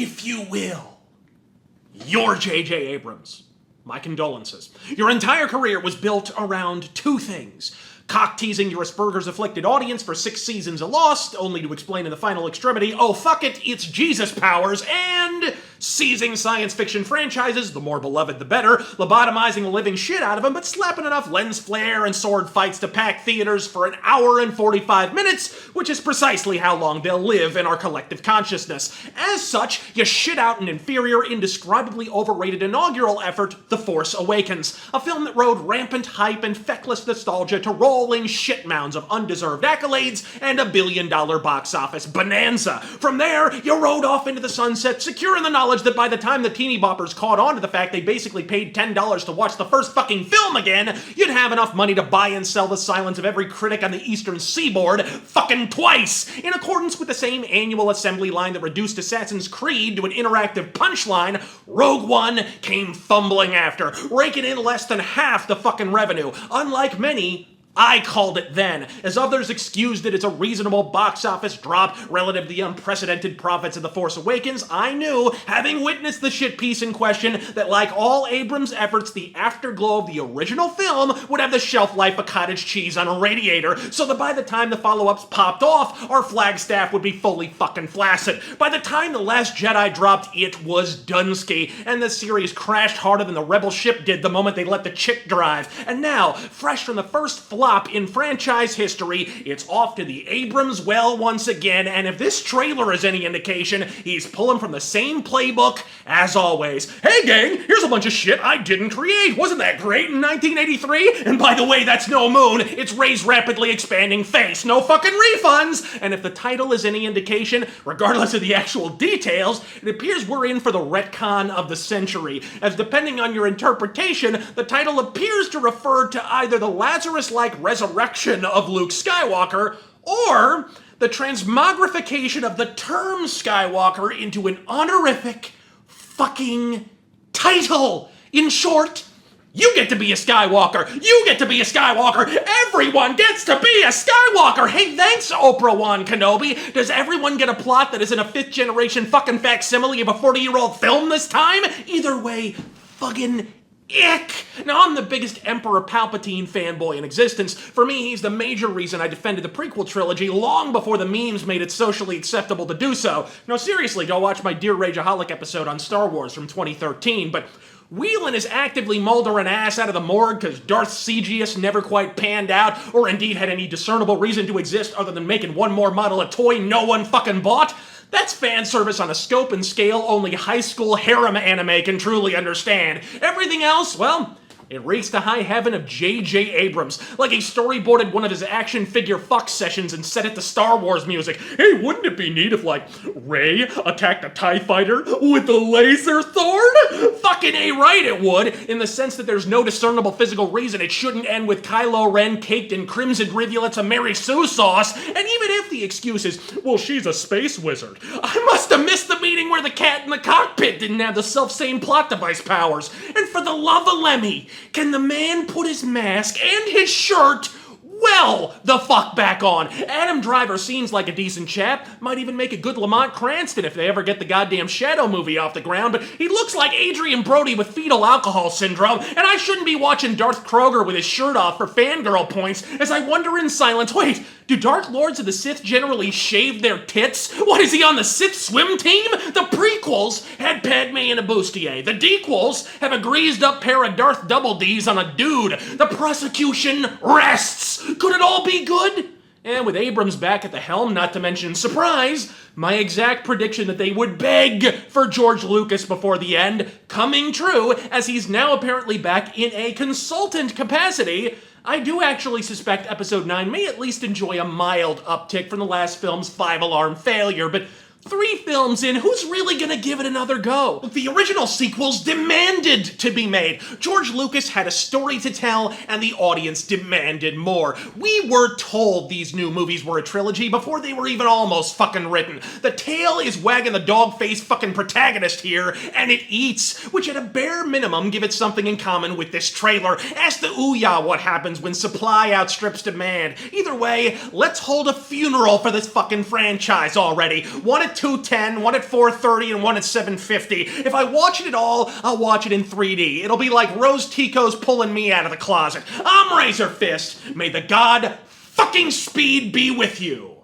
if you will, you're J.J. Abrams. My condolences. Your entire career was built around two things. Cock-teasing your Asperger's-afflicted audience for 6 seasons of Lost, only to explain in the final extremity, oh fuck it, it's Jesus powers, and seizing science fiction franchises, the more beloved the better, lobotomizing the living shit out of them, but slapping enough lens flare and sword fights to pack theaters for an hour and 45 minutes, which is precisely how long they'll live in our collective consciousness. As such, you shit out an inferior, indescribably overrated inaugural effort, The Force Awakens, a film that rode rampant hype and feckless nostalgia to rolling shit mounds of undeserved accolades and a billion-dollar box office bonanza. From there, you rode off into the sunset, secure in the knowledge that by the time the teeny boppers caught on to the fact they basically paid $10 to watch the first fucking film again, you'd have enough money to buy and sell the silence of every critic on the eastern seaboard fucking twice, in accordance with the same annual assembly line that reduced Assassin's Creed to an interactive punchline. Rogue One came fumbling after, raking in less than half the fucking revenue. Unlike many, I called it then. As others excused it as a reasonable box office drop relative to the unprecedented profits of The Force Awakens, I knew, having witnessed the shit piece in question, that like all Abrams' efforts, the afterglow of the original film would have the shelf life of cottage cheese on a radiator, so that by the time the follow-ups popped off, our flagstaff would be fully fucking flaccid. By the time The Last Jedi dropped, it was Dunsky, and the series crashed harder than the Rebel ship did the moment they let the chick drive. And now, fresh from the first flop in franchise history, it's off to the Abrams well once again, and if this trailer is any indication, he's pulling from the same playbook as always. Hey gang, here's a bunch of shit I didn't create. Wasn't that great in 1983? And by the way, that's no moon, it's Rey's rapidly expanding face. No fucking refunds! And if the title is any indication, regardless of the actual details, it appears we're in for the retcon of the century, as depending on your interpretation, the title appears to refer to either the Lazarus-like resurrection of Luke Skywalker, or the transmogrification of the term Skywalker into an honorific fucking title. In short, you get to be a Skywalker. You get to be a Skywalker. Everyone gets to be a Skywalker. Hey, thanks, Oprah Wan Kenobi. Does everyone get a plot that isn't a 5th generation fucking facsimile of a 40-year-old film this time? Either way, fucking ick! Now, I'm the biggest Emperor Palpatine fanboy in existence. For me, he's the major reason I defended the prequel trilogy long before the memes made it socially acceptable to do so. No, seriously, go watch my Dear Rageaholic episode on Star Wars from 2013, but Whelan is actively moldering ass out of the morgue because Darth Sidious never quite panned out, or indeed had any discernible reason to exist other than making one more model of toy no one fucking bought. That's fan service on a scope and scale only high school harem anime can truly understand. Everything else, well, it reached the high heaven of J.J. Abrams, like he storyboarded one of his action figure fuck sessions and set it to Star Wars music. Hey, wouldn't it be neat if, like, Rey attacked a TIE fighter with a laser sword? Fucking A right it would, in the sense that there's no discernible physical reason it shouldn't end with Kylo Ren caked in crimson rivulets of Mary Sue sauce, and even if the excuse is, well, she's a space wizard, I must have missed the meeting where the cat in the cockpit didn't have the self-same plot device powers. And for the love of Lemmy, can the man put his mask and his shirt well the fuck back on? Adam Driver seems like a decent chap, might even make a good Lamont Cranston if they ever get the goddamn Shadow movie off the ground, but he looks like Adrian Brody with fetal alcohol syndrome, and I shouldn't be watching Darth Kroger with his shirt off for fangirl points as I wonder in silence, wait, do Dark Lords of the Sith generally shave their tits? What, is he on the Sith swim team? The prequels had Padme and a bustier. The dequels have a greased up pair of Darth Double Ds on a dude. The prosecution rests. Could it all be good? And with Abrams back at the helm, not to mention surprise, my exact prediction that they would beg for George Lucas before the end coming true, as he's now apparently back in a consultant capacity, I do actually suspect Episode 9 may at least enjoy a mild uptick from the last film's 5-alarm failure, but 3 films in, who's really gonna give it another go? The original sequels demanded to be made. George Lucas had a story to tell, and the audience demanded more. We were told these new movies were a trilogy before they were even almost fucking written. The tail is wagging the dog-faced fucking protagonist here, and it eats, which at a bare minimum give it something in common with this trailer. Ask the Ouya what happens when supply outstrips demand. Either way, let's hold a funeral for this fucking franchise already. One at at 210, one at 430, and one at 750. If I watch it all, I'll watch it in 3D. It'll be like Rose Tico's pulling me out of the closet. I'm Razor Fist. May the god fucking speed be with you.